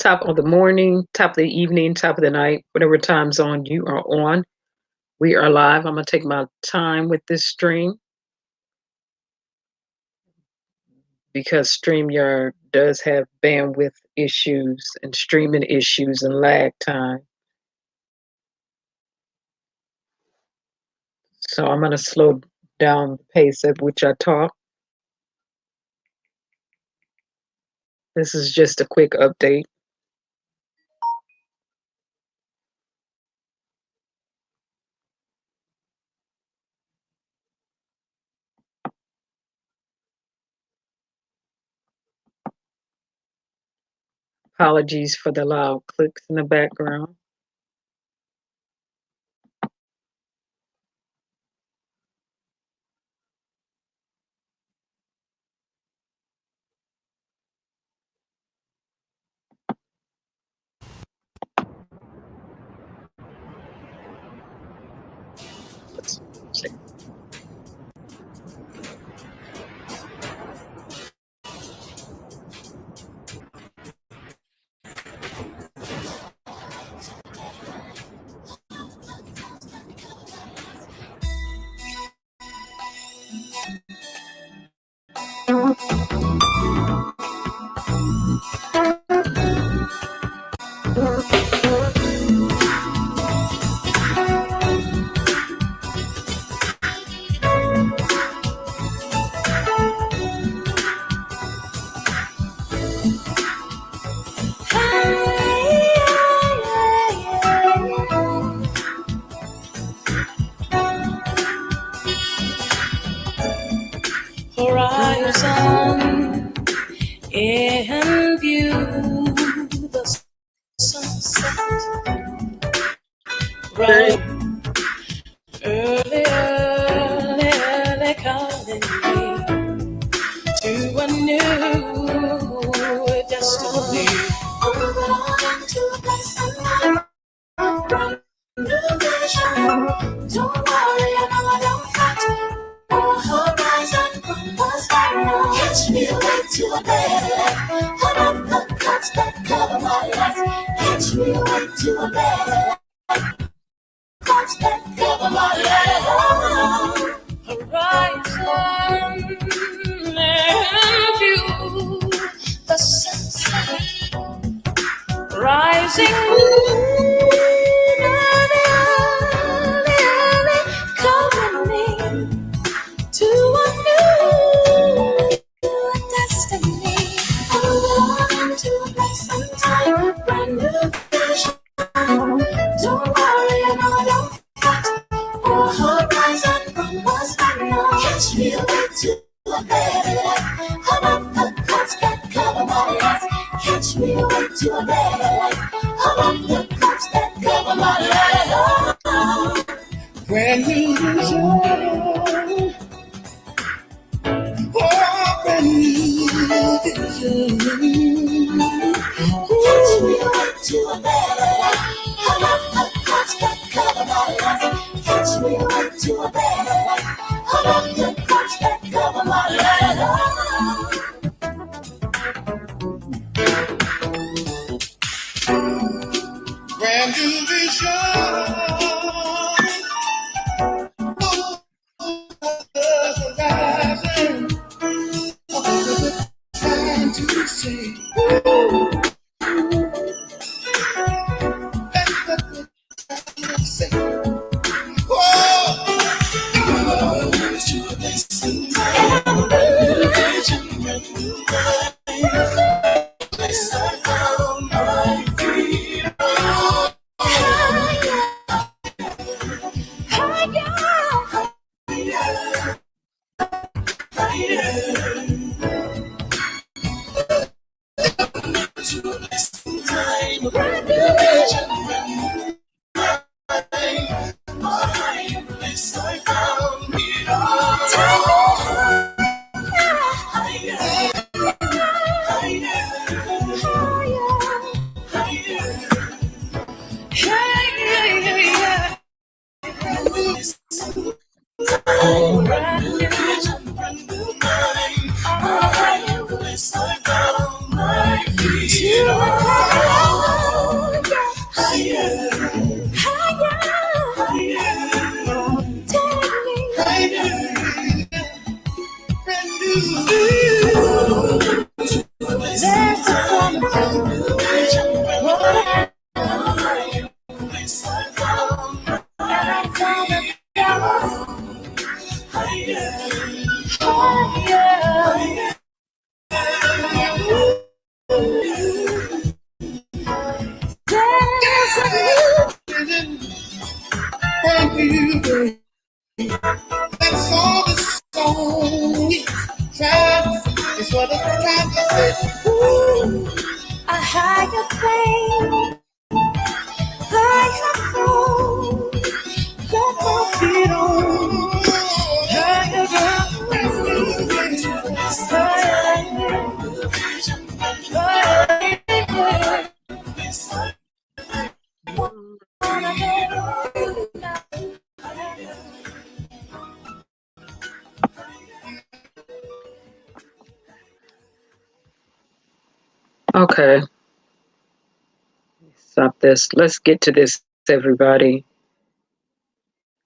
top of the morning, top of the evening, top of the night, whatever time zone you are on. We are live. I'm going to take my time with this stream because StreamYard does have bandwidth issues and streaming issues and lag time. So I'm going to slow down the pace at which I talk. This is just a quick update. Apologies for the loud clicks in the background. Let's see. Horizon in view, the sunset right early, early, early calling me to a new destiny. Around to a place of brand new vision. Don't worry, I know I don't have to. Horizon was final. Catch me away to a better life. Cut off the clouds that cover my life. Catch me away to a better life. Clouds that cover my life. Horizon and view, the sunset rising moon, early, covering me to a new destiny. Around to a place and time, brand new vision. Don't worry, I know I don't fight. Or horizon from was final. Catch me away to a better life. Come off the clouds that cover my life. Catch me away to a better life. Come off the clouds that cover my life. Brand new vision. Brand new vision. Catch me away to a better life. Come off the clouds that cover my life. Catch me away to a better life. Come off the clouds that cover my life. Brand new vision. Horizon. Trying to say. That's all the song is trying. It's what it's trying to say. Ooh, a higher plane, higher throne, got my feet on higher Okay, stop this. Let's get to this, everybody.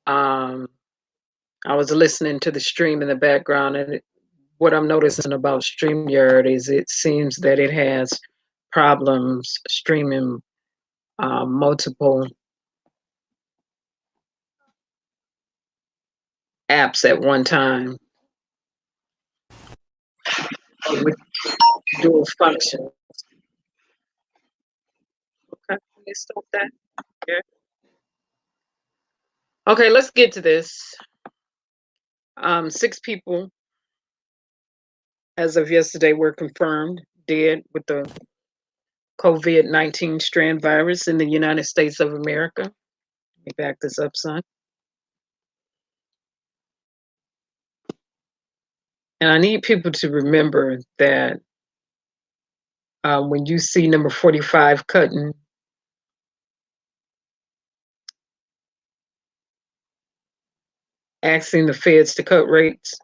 Um, I was listening to the stream in the background, and what I'm noticing about StreamYard is it seems that it has problems streaming multiple apps at one time with dual function. Okay, let me stop that. Okay. Okay, let's get to this. 6 people, as of yesterday, were confirmed dead with the COVID-19 strand virus in the United States of America. Let me back this up, son. And I need people to remember that when you see number 45 cutting, asking the feds to cut rates.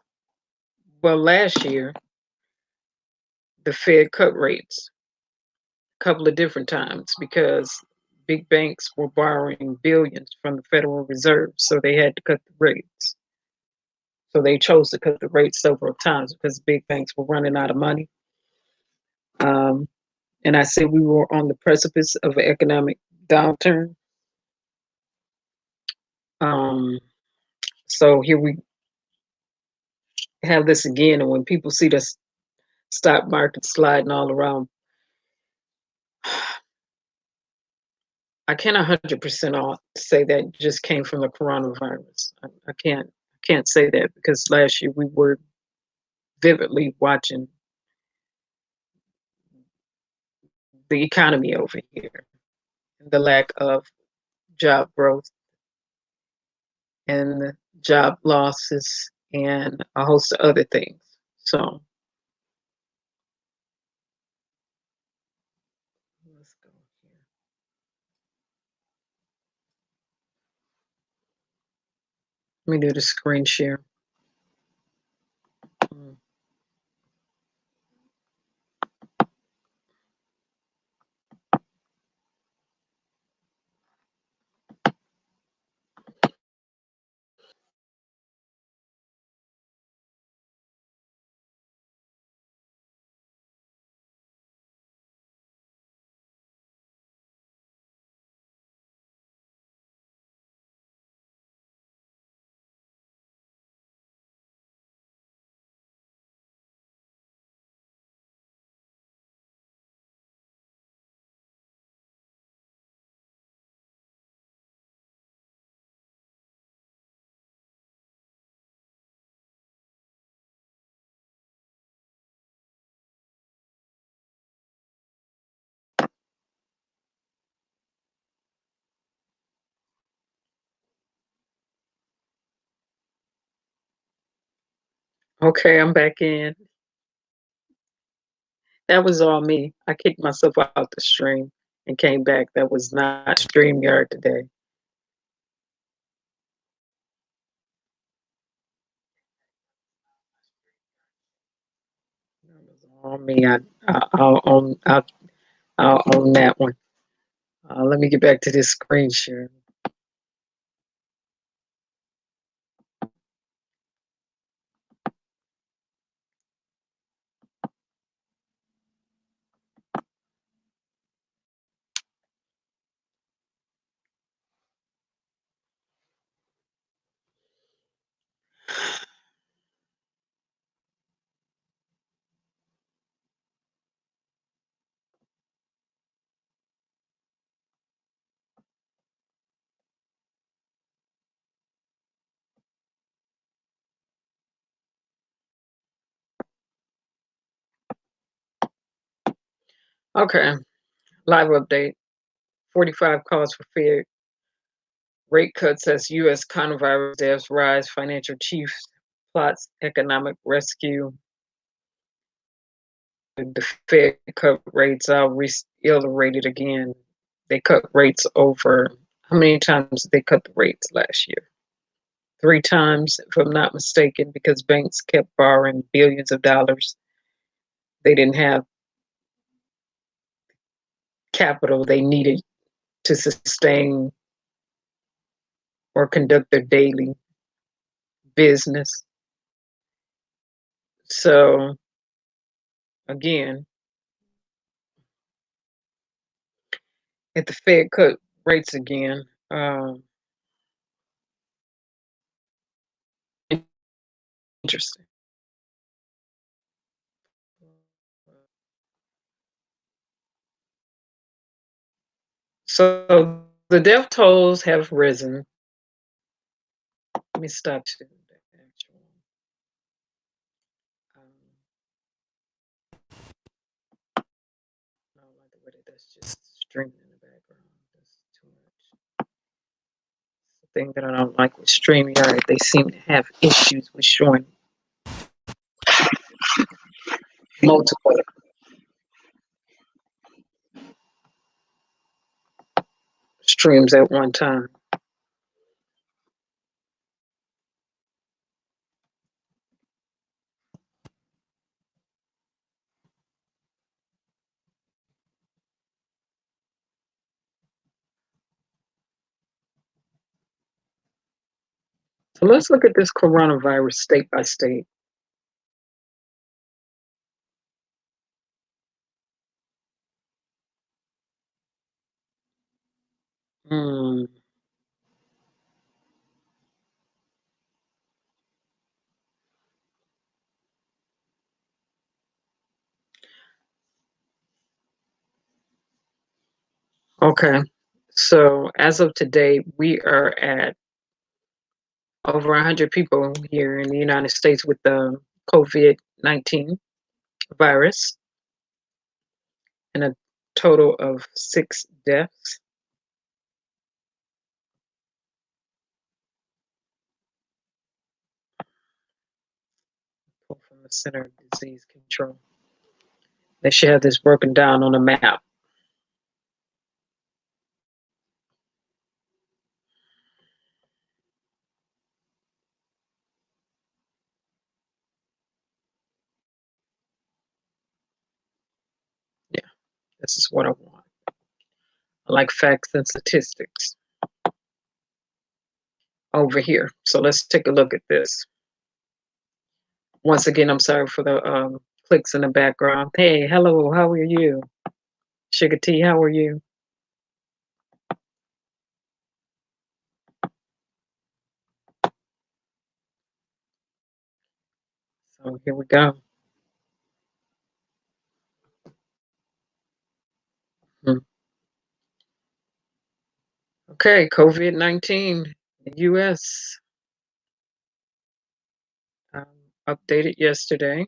Well, last year, the Fed cut rates a couple of different times because big banks were borrowing billions from the Federal Reserve, so they had to cut the rates. So they chose to cut the rates several times because big banks were running out of money. And I said we were on the precipice of an economic downturn. Um, so here we have this again, and when people see the stock market sliding all around, I can't 100% say that just came from the coronavirus. I can't say that because last year we were vividly watching the economy over here, the lack of job growth and the job losses and a host of other things. So let's go here. Let me do the screen share. Okay, I'm back in. That was all me. I kicked myself out the stream and came back. That was not StreamYard today. That was all me. I'll own that one. Let me get back to this screen share. Okay, live update. 45 calls for Fed rate cuts as U.S. coronavirus deaths rise. Financial chiefs plots economic rescue. The Fed cut rates. I'll reiterate it again. They cut rates over how many times did they cut the rates last year? 3 times, if I'm not mistaken, because banks kept borrowing billions of dollars. They didn't have capital they needed to sustain or conduct their daily business. So again, if the Fed cut rates again, interesting. So the death tolls have risen. Let me stop to the actual. I don't like the way that's just streaming in the background. That's too much. The thing that I don't like with StreamYard, they seem to have issues with showing multiple streams at one time. So let's look at this coronavirus state by state. Hmm. Okay. So as of today, we are at over 100 people here in the United States with the COVID-19 virus and a total of 6 deaths. From the Center of Disease Control. They should have this broken down on a map. Yeah, this is what I want. I like facts and statistics over here. So let's take a look at this. Once again, I'm sorry for the clicks in the background. Hey, hello, how are you? Sugar T, how are you? So here we go. Hmm. Okay, COVID-19, the US um, updated yesterday.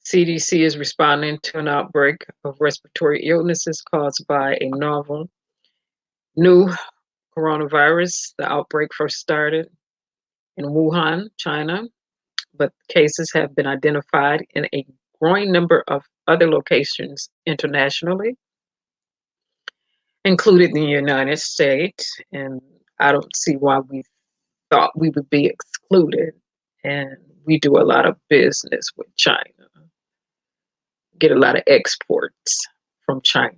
CDC is responding to an outbreak of respiratory illnesses caused by a novel new coronavirus. The outbreak first started in Wuhan, China, but cases have been identified in a growing number of other locations internationally, including the United States. And I don't see why we thought we would be excluded. And we do a lot of business with China, get a lot of exports from China.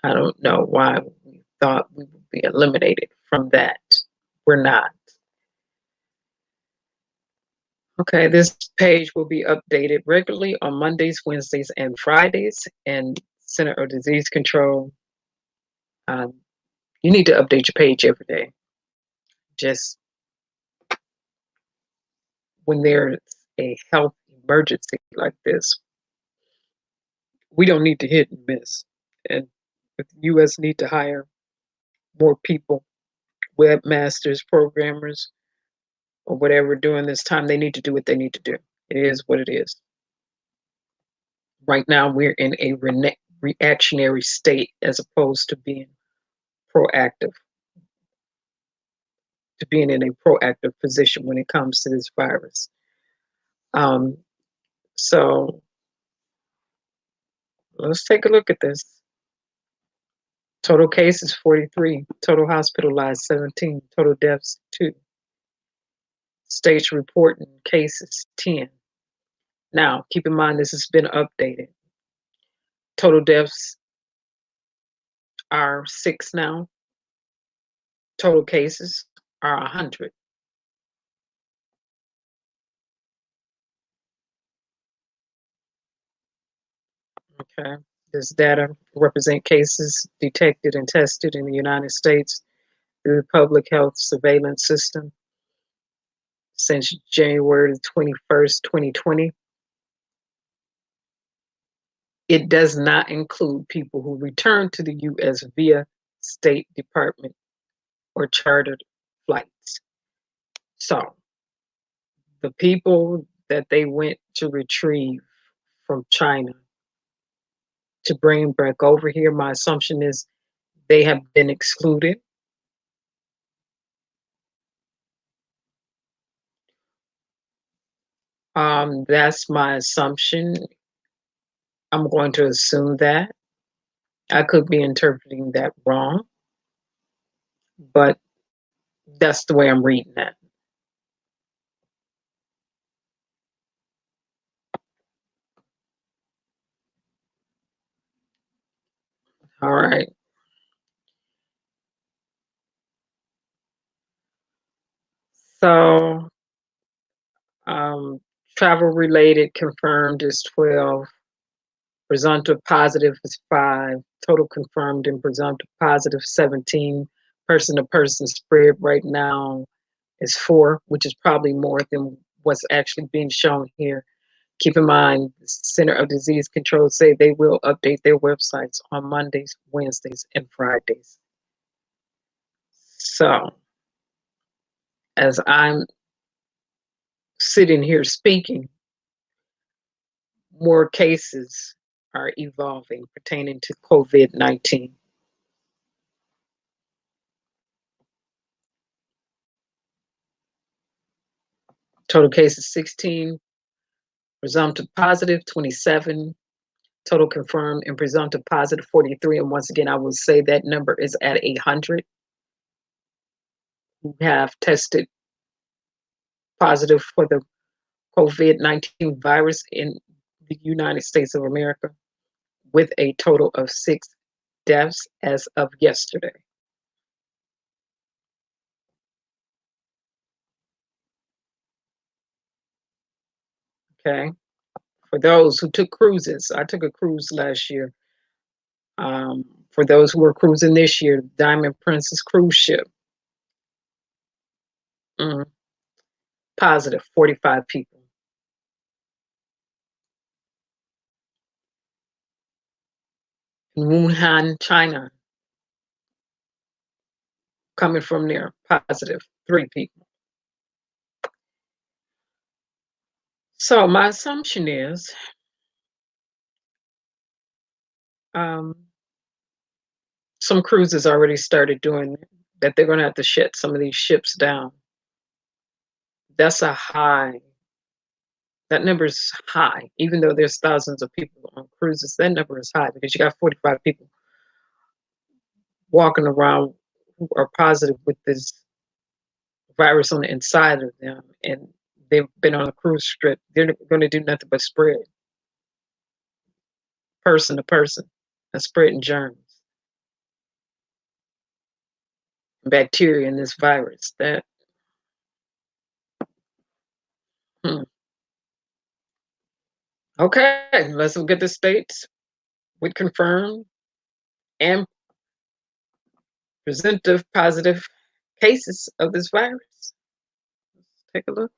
I don't know why we thought we would be eliminated from that. We're not. Okay, this page will be updated regularly on Mondays, Wednesdays, and Fridays. And Center of Disease Control, um, you need to update your page every day. Just when there's a health emergency like this, we don't need to hit and miss. And if the U.S. need to hire more people, webmasters, programmers, or whatever during this time, they need to do what they need to do. It is what it is. Right now, we're in a reactionary state as opposed to being proactive, to being in a proactive position when it comes to this virus. Um, so let's take a look at this. Total cases 43, total hospitalized 17, total deaths 2, states reporting cases 10. Now, keep in mind this has been updated. Total deaths are 6 now. Total cases are 100. Okay. This data represent cases detected and tested in the United States through the public health surveillance system since January 21st, 2020. It does not include people who return to the U.S. via State Department or chartered flights. So the people that they went to retrieve from China to bring back over here, my assumption is they have been excluded. That's my assumption. I'm going to assume that. I could be interpreting that wrong, but that's the way I'm reading that. All right. So, um, travel related confirmed is 12, presumptive positive is 5, total confirmed and presumptive positive 17, person to person spread right now is 4, which is probably more than what's actually being shown here. Keep in mind, the Center of Disease Control say they will update their websites on Mondays, Wednesdays, and Fridays. So, as I'm sitting here speaking, more cases are evolving pertaining to COVID-19. Total cases 16, presumptive positive 27, total confirmed and presumptive positive 43. And once again, I will say that number is at 100 who have tested positive for the COVID-19 virus in the United States of America, with a total of 6 deaths as of yesterday. Okay. For those who took cruises, I took a cruise last year. For those who are cruising this year, Diamond Princess cruise ship, mm, positive 45 people. In Wuhan, China, coming from there, positive 3 people. So my assumption is um, some cruises already started doing that. They're going to have to shut some of these ships down. That's a high. That number is high, even though there's thousands of people on cruises. That number is high because you got 45 people walking around who are positive with this virus on the inside of them, and they've been on a cruise trip. They're going to do nothing but spread person to person and spreading germs, bacteria in this virus. That hmm. Okay, let's look at the states with confirmed and presumptive positive cases of this virus. Take a look.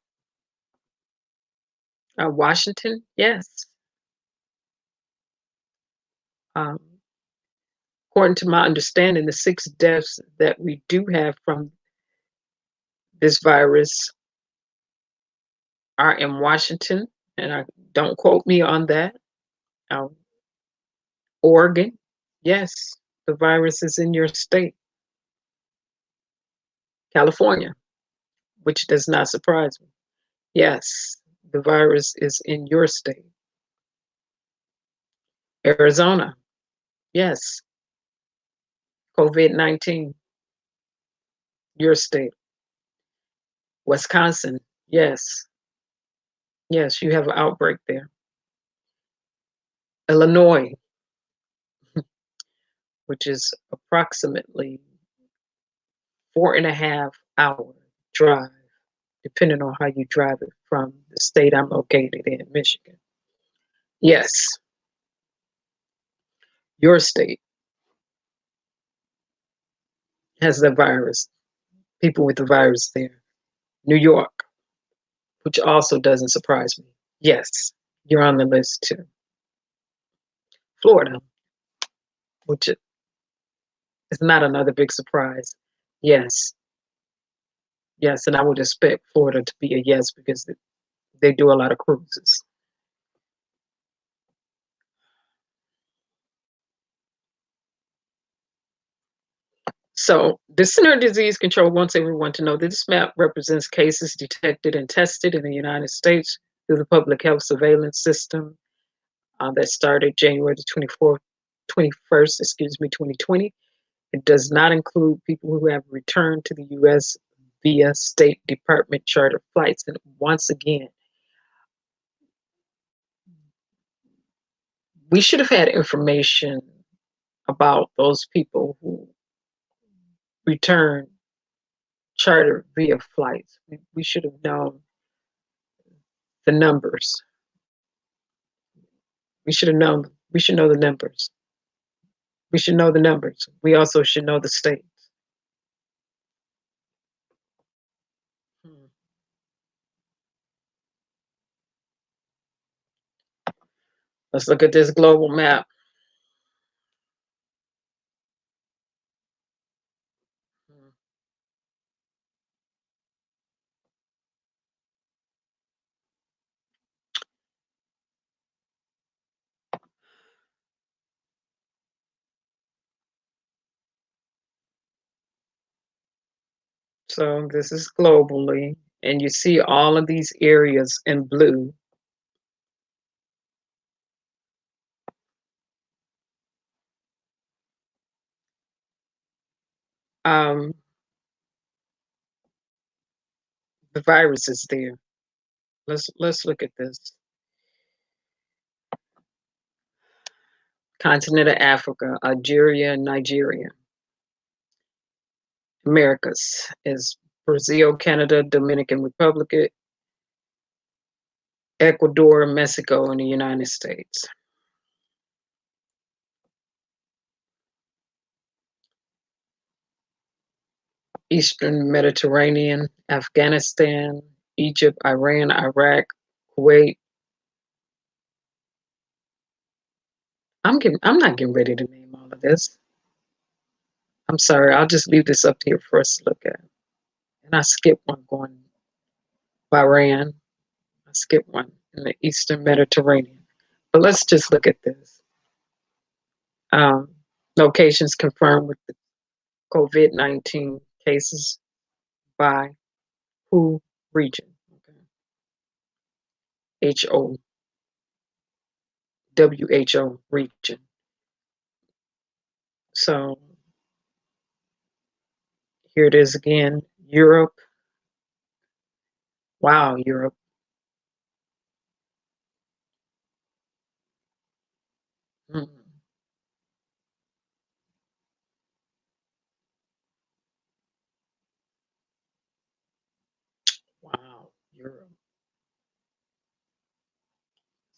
Washington, yes. Um, According to my understanding, the 6 deaths that we do have from this virus are in Washington, and don't quote me on that. Now, Oregon, yes, the virus is in your state. California, which does not surprise me. Yes, the virus is in your state. Arizona, yes, COVID-19, your state. Wisconsin, yes, yes, you have an outbreak there. Illinois, which is approximately 4.5 hour drive, depending on how you drive it from the state I'm located in, Michigan. Yes, your state has the virus, people with the virus there. New York, which also doesn't surprise me. Yes, you're on the list too. Florida, which is not another big surprise. Yes, yes, and I would expect Florida to be a yes because they do a lot of cruises. So, the Center of Disease Control wants everyone to know that this map represents cases detected and tested in the United States through the public health surveillance system that started January the 24th, 21st, 2020. It does not include people who have returned to the U.S. via State Department charter flights. And once again, we should have had information about those people who return charter via flights. We should have known the numbers. We should have known. We should know the numbers. We should know the numbers. We also should know the states. Hmm. Let's look at this global map. Hmm. So this is globally, and you see all of these areas in blue. Um, the virus is there. Let's look at this. Continent of Africa, Algeria, Nigeria. Americas is Brazil, Canada, Dominican Republic, Ecuador, Mexico, and the United States. Eastern Mediterranean, Afghanistan, Egypt, Iran, Iraq, Kuwait. I'm not getting ready to name all of this. I'm sorry. I'll just leave this up here for us to look at. And I skipped one going Bahrain. I skipped one in the Eastern Mediterranean. But let's just look at this. Um, Locations confirmed with the COVID-19 cases by WHO region. Okay. HO, WHO region. So here it is again. Europe. Wow, Europe. Mm, wow, Europe.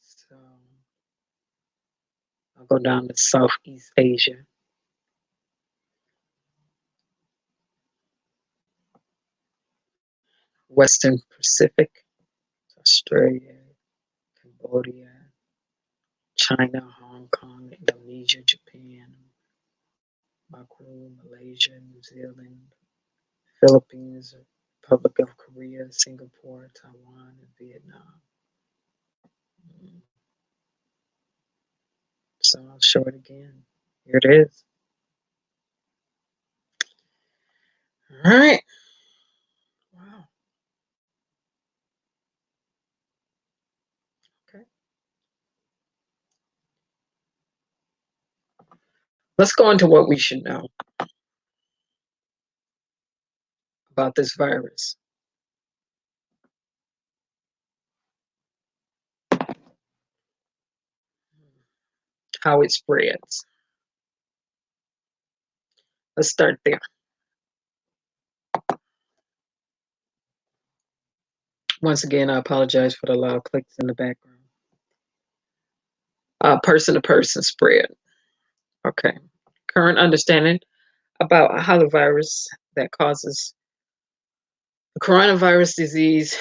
So I'll go down to Southeast Asia. Western Pacific, Australia, Cambodia, China, Hong Kong, Indonesia, Japan, Macau, Malaysia, New Zealand, Philippines, Republic of Korea, Singapore, Taiwan, and Vietnam. Mm, So I'll show it again. Here it is. All right. Wow. Okay. Let's go into what we should know about this virus. How it spreads. Let's start there. Once again, I apologize for the loud clicks in the background. Person to person spread. Okay. Current understanding about how the virus that causes the coronavirus disease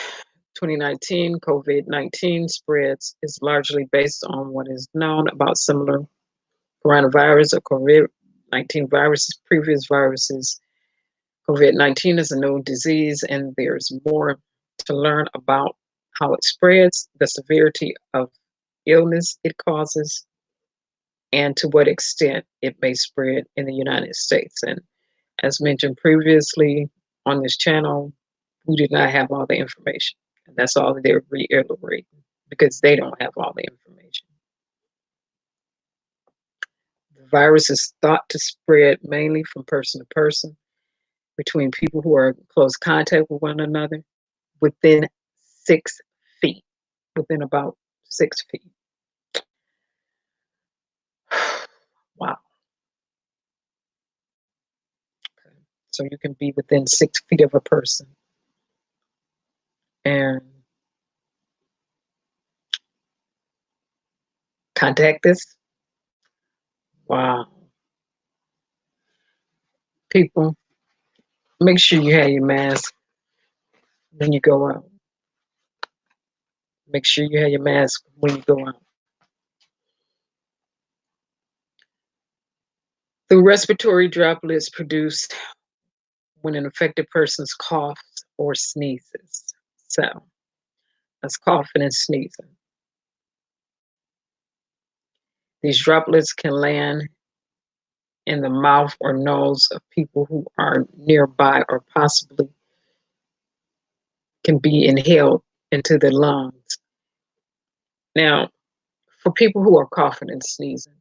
2019, COVID 19 spreads is largely based on what is known about similar coronavirus or COVID 19 viruses, previous viruses. COVID 19 is a known disease, and there's more to learn about how it spreads, the severity of illness it causes, and to what extent it may spread in the United States. And as mentioned previously on this channel, we do not have all the information. And that's all they're reiterating because they don't have all the information. The virus is thought to spread mainly from person to person between people who are in close contact with one another within 6 feet, within about 6 feet. Wow. Okay. So you can be within 6 feet of a person and contact this. Wow. People, make sure you have your mask when you go out. Make sure you have your mask when you go out. The respiratory droplets produced when an affected person coughs or sneezes. So that's coughing and sneezing. These droplets can land in the mouth or nose of people who are nearby or possibly can be inhaled into the lungs. Now, for people who are coughing and sneezing,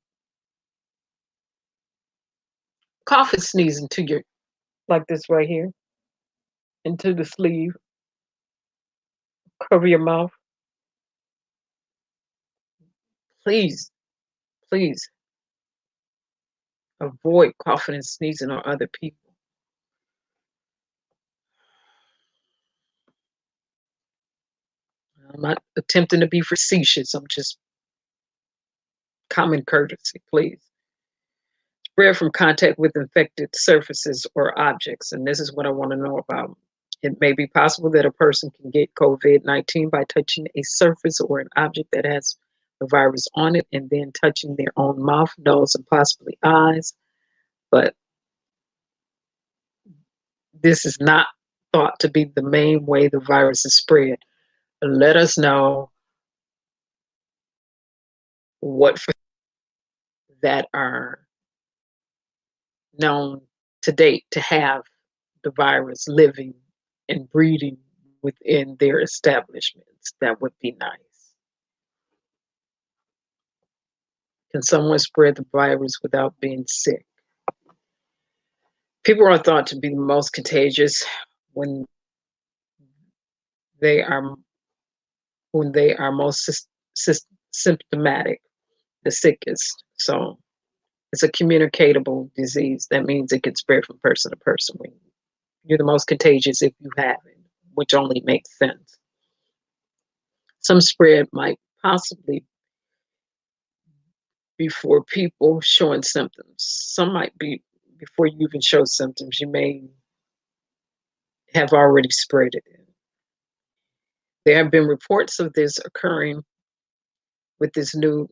cough and sneeze into your, like this right here, into the sleeve, cover your mouth. Please, please avoid coughing and sneezing on other people. I'm not attempting to be facetious. I'm just common courtesy, please. Spread from contact with infected surfaces or objects. And this is what I want to know about. It may be possible that a person can get COVID 19 by touching a surface or an object that has the virus on it and then touching their own mouth, nose, and possibly eyes. But this is not thought to be the main way the virus is spread. Let us know what that are known to date to have the virus living and breeding within their establishments. That would be nice. Can someone spread the virus without being sick? People are thought to be the most contagious when they are most symptomatic, the sickest. So it's a communicatable disease. That means it can spread from person to person. When you're the most contagious if you have it, which only makes sense. Some spread might possibly before people showing symptoms. Some might be before you even show symptoms. You may have already spread it. There have been reports of this occurring with this new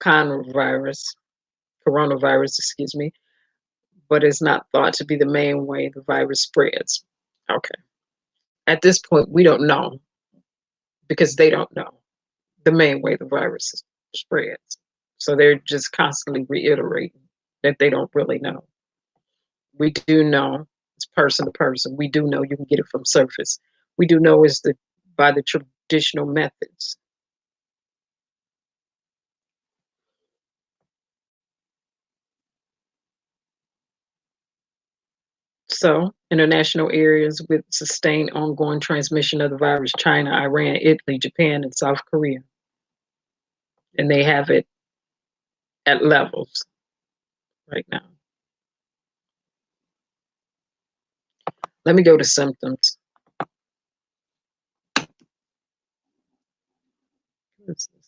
coronavirus, excuse me, but it's not thought to be the main way the virus spreads. Okay. At this point, we don't know because they don't know the main way the virus spreads. So they're just constantly reiterating that they don't really know. We do know it's person to person. We do know you can get it from surface. We do know it's by the traditional methods. So, international areas with sustained ongoing transmission of the virus: China, Iran, Italy, Japan, and South Korea. And they have it at levels right now. Let me go to symptoms. What's this?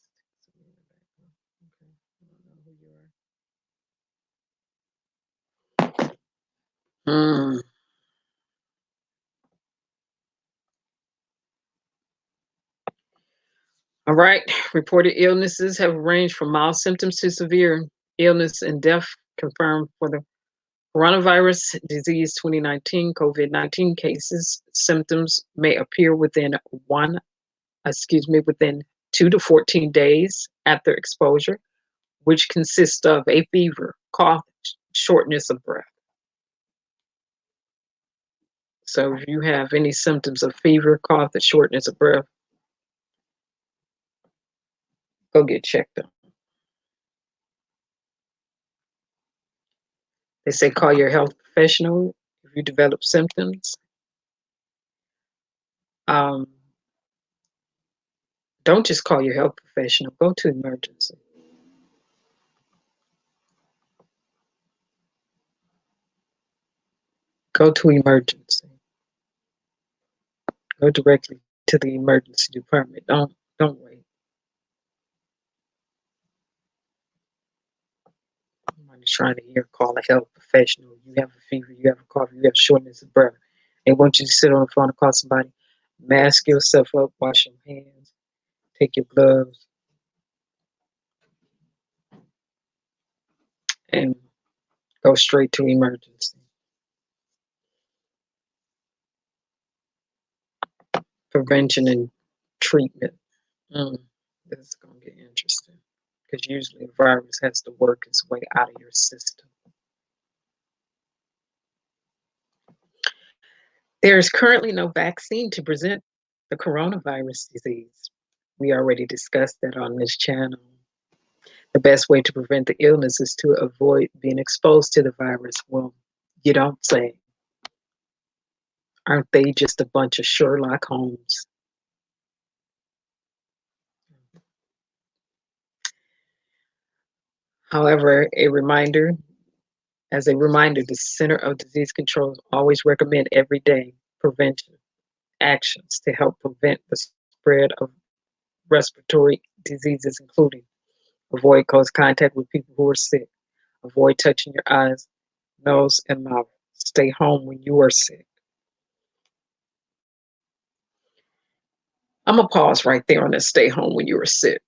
Hmm. All right. Reported illnesses have ranged from mild symptoms to severe illness and death confirmed for the coronavirus disease 2019 COVID-19 cases. Symptoms may appear within 2 to 14 days after exposure, which consists of a fever, cough, shortness of breath. So if you have any symptoms of fever, cough, and shortness of breath, go get checked out. They say call your health professional if you develop symptoms. Um, don't just call your health professional. Go to emergency. Go to emergency. Go directly to the emergency department. Don't wait. Somebody's trying to hear call a health professional. You have a fever, you have a cough, you have shortness of breath. They want you to sit on the phone and call somebody. Mask yourself up, wash your hands, take your gloves, and go straight to emergency. Prevention and treatment. This is going to get interesting because usually the virus has to work its way out of your system. There is currently no vaccine to prevent the coronavirus disease. We already discussed that on this channel. The best way to prevent the illness is to avoid being exposed to the virus. Well, you don't say. Aren't they just a bunch of Sherlock Holmes? However, as a reminder, the Center of Disease Control always recommend everyday prevention actions to help prevent the spread of respiratory diseases, including avoid close contact with people who are sick, avoid touching your eyes, nose, and mouth, stay home when you are sick. I'm going to pause right there on that stay home when you are sick.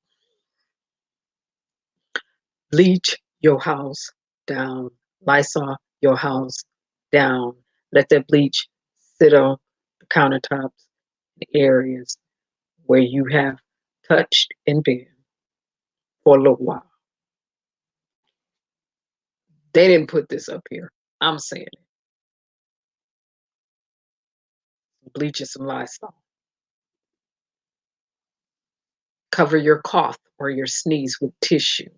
Bleach your house down, Lysol your house down. Let that bleach sit on the countertops, the areas where you have touched and been for a little while. They didn't put this up here. I'm saying it. Bleach and some Lysol. Cover your cough or your sneeze with tissue.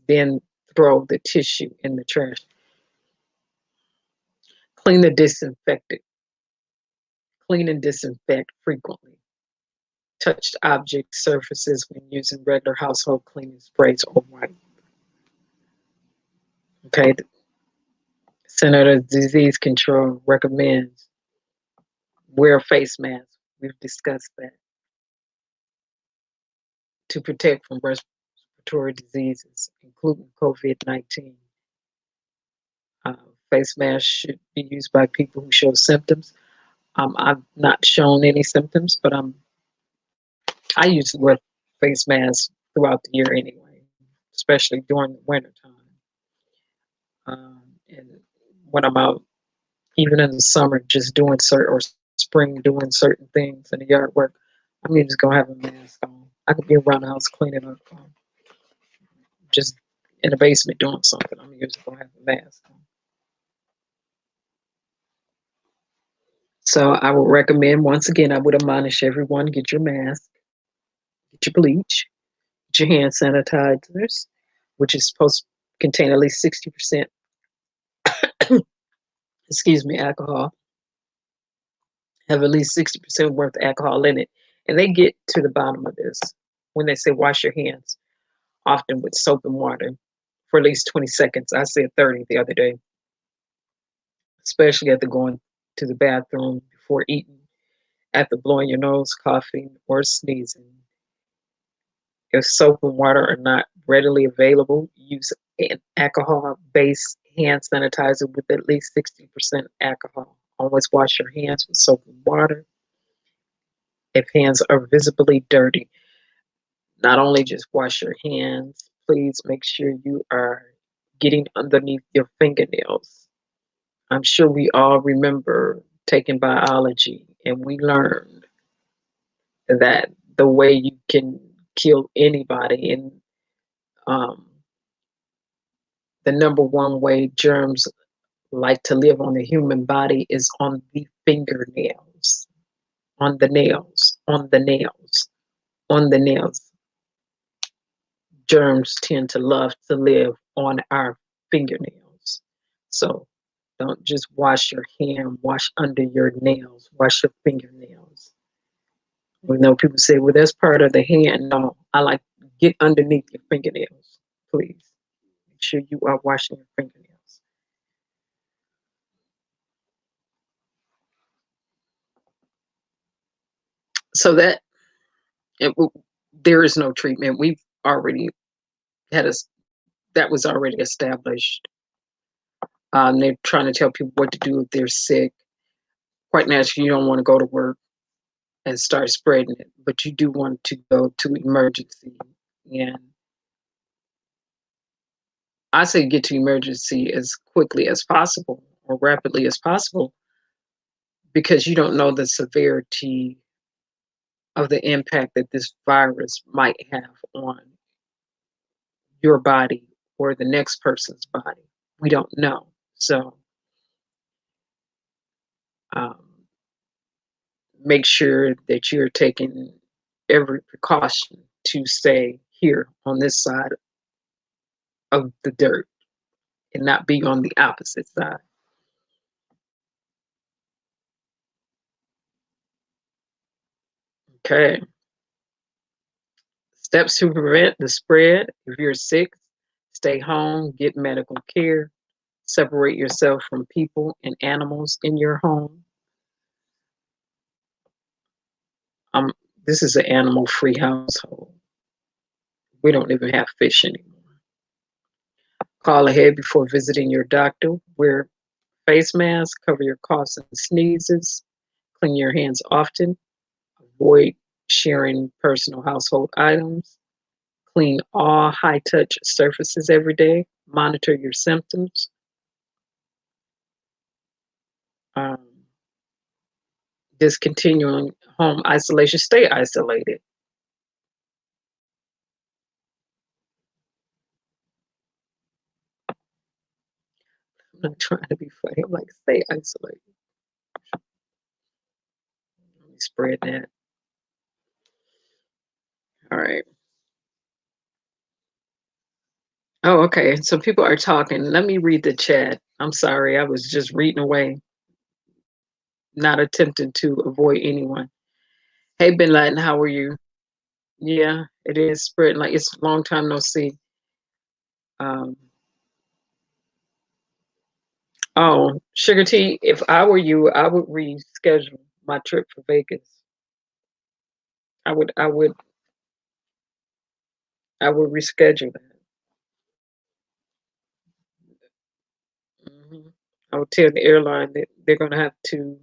Then throw the tissue in the trash. Clean the disinfectant. Clean and disinfect frequently. Touched object surfaces when using regular household cleaning sprays or wipe. Okay, the Center of Disease Control recommends wear a face mask. We've discussed that to protect from respiratory diseases, including COVID-19. Face masks should be used by people who show symptoms. I've not shown any symptoms, but I usually wear face masks throughout the year anyway, especially during the winter time. And when I'm out, even in the summer, just doing certain or spring doing certain things in the yard work, I'm just gonna have a mask on. I could be around the house cleaning up, just in the basement doing something, I'm usually gonna have a mask on. So I would recommend, once again, I would admonish everyone, get your mask, get your bleach, get your hand sanitizers, which is supposed to contain at least 60%, excuse me, alcohol, have at least 60% worth of alcohol in it. And they get to the bottom of this when they say wash your hands, often with soap and water for at least 20 seconds. I said 30 the other day, especially after going to the bathroom before eating, after blowing your nose, coughing, or sneezing. If soap and water are not readily available, use an alcohol based hand sanitizer with at least 60% alcohol. Always wash your hands with soap and water. If hands are visibly dirty, not only just wash your hands, please make sure you are getting underneath your fingernails. I'm sure we all remember taking biology and we learned that the way you can kill anybody, and um, the number one way germs like to live on the human body is on the fingernails, on the nails, on the nails, on the nails. Germs tend to love to live on our fingernails. So don't just wash your hand, wash under your nails, wash your fingernails. We know people say, well, that's part of the hand. No, I like get underneath your fingernails, please. Make sure you are washing your fingernails. So that it, there is no treatment. We've already had a that was already established. They're trying to tell people what to do if they're sick. Quite naturally, you don't want to go to work and start spreading it, but you do want to go to emergency. And I say get to emergency as quickly as possible or rapidly as possible because you don't know the severity of the impact that this virus might have on your body or the next person's body. We don't know. So um, make sure that you're taking every precaution to stay here on this side of the dirt and not be on the opposite side. Okay. Steps to prevent the spread. If you're sick, stay home, get medical care, separate yourself from people and animals in your home. Um, this is an animal free household. We don't even have fish anymore. Call ahead before visiting your doctor. Wear face masks, cover your coughs and sneezes, clean your hands often, avoid sharing personal household items, clean all high touch surfaces every day, monitor your symptoms. Um, Discontinuing home isolation, stay isolated. I'm not trying to be funny. I'm like, stay isolated. Let me spread that. All right. Oh, okay. So people are talking. Let me read the chat. I'm sorry. I was just reading away, not attempting to avoid anyone. Hey, Bin Laden, how are you? Yeah, it is spreading. Like it's a long time no see. Um, oh, Sugar T, if I were you, I would reschedule my trip for Vegas. I would, I would reschedule that. Hmm. I would tell the airline that they're going to have to.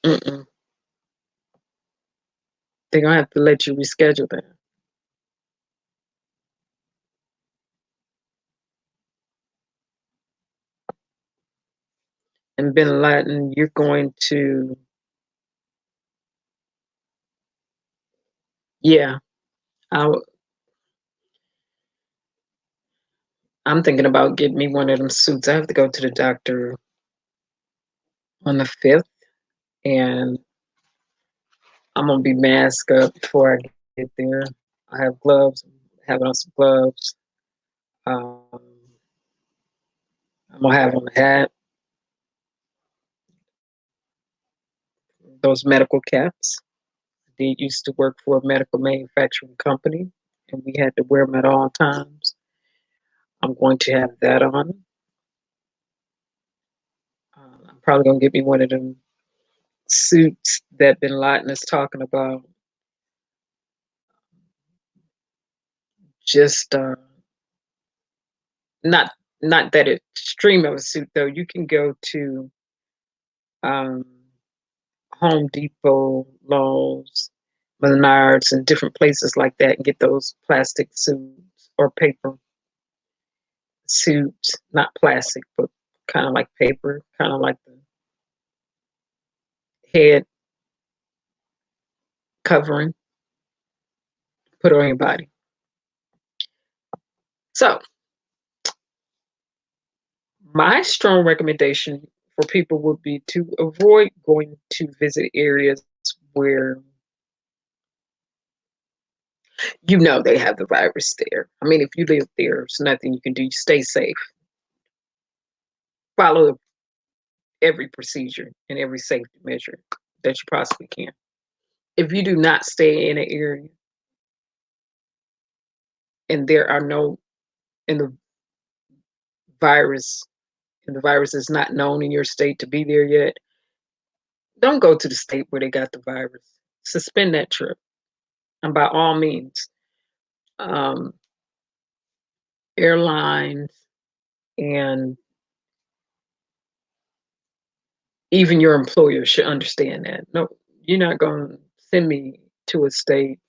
Mm-mm, they're going to have to let you reschedule that. And Bin Laden, you're going to, yeah. I, I'm thinking about getting me one of them suits. I have to go to the doctor on the 5th, and I'm gonna be masked up before I get there. I have gloves, having on some gloves. Um, I'm gonna have on a hat, those medical caps. I did used to work for a medical manufacturing company, and we had to wear them at all times. I'm going to have that on. I'm probably gonna get me one of them suits that Bin Laden is talking about. Just not not that extreme of a suit though. You can go to um, Home Depot, Lowe's, Menards, and different places like that, and get those plastic suits or paper suits, not plastic, but kind of like paper, kind of like the head covering, put on your body. So, my strong recommendation for people would be to avoid going to visit areas where you know they have the virus there. I mean, if you live there, there's nothing you can do. You stay safe. Follow every procedure and every safety measure that you possibly can. If you do not stay in an area and there are no, and virus, the virus is not known in your state to be there yet, don't go to the state where they got the virus. Suspend that trip. And by all means, um, airlines and even your employer should understand that. No, you're not going to send me to a state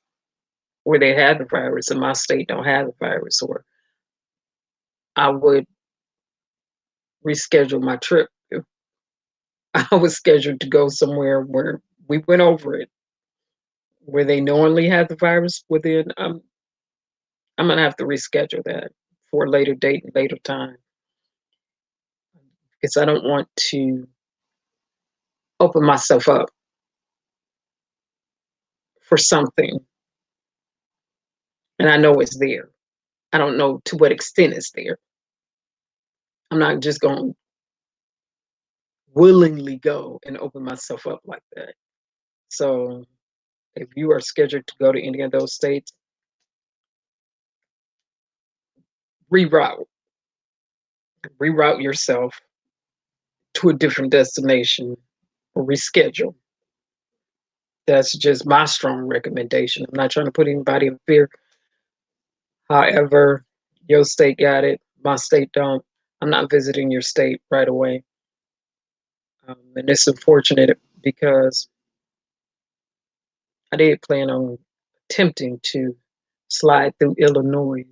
where they have the virus and my state don't have the virus, or I would reschedule my trip if I was scheduled to go somewhere where we went over it, where they knowingly had the virus within. I'm gonna have to reschedule that for a later date and later time because I don't want to open myself up for something and I know it's there. I don't know to what extent it's there. I'm not just going to willingly go and open myself up like that. So if you are scheduled to go to any of those states, reroute, reroute yourself to a different destination or reschedule. That's just my strong recommendation. I'm not trying to put anybody in fear. However, your state got it, my state don't. I'm not visiting your state right away. And it's unfortunate because I did plan on attempting to slide through Illinois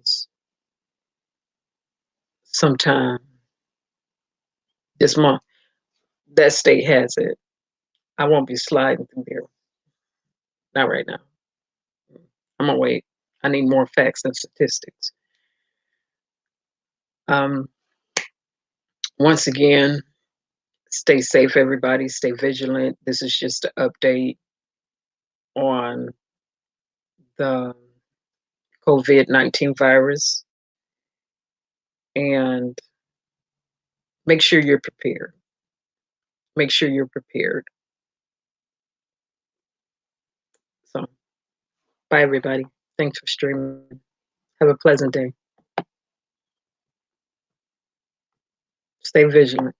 sometime this month. That state has it. I won't be sliding through there. Not right now. I'm gonna wait. I need more facts and statistics. Um, Once again, stay safe, everybody. Stay vigilant. This is just an update on the COVID-19 virus, and make sure you're prepared. Make sure you're prepared. So, bye, everybody. Thanks for streaming. Have a pleasant day. Stay vigilant.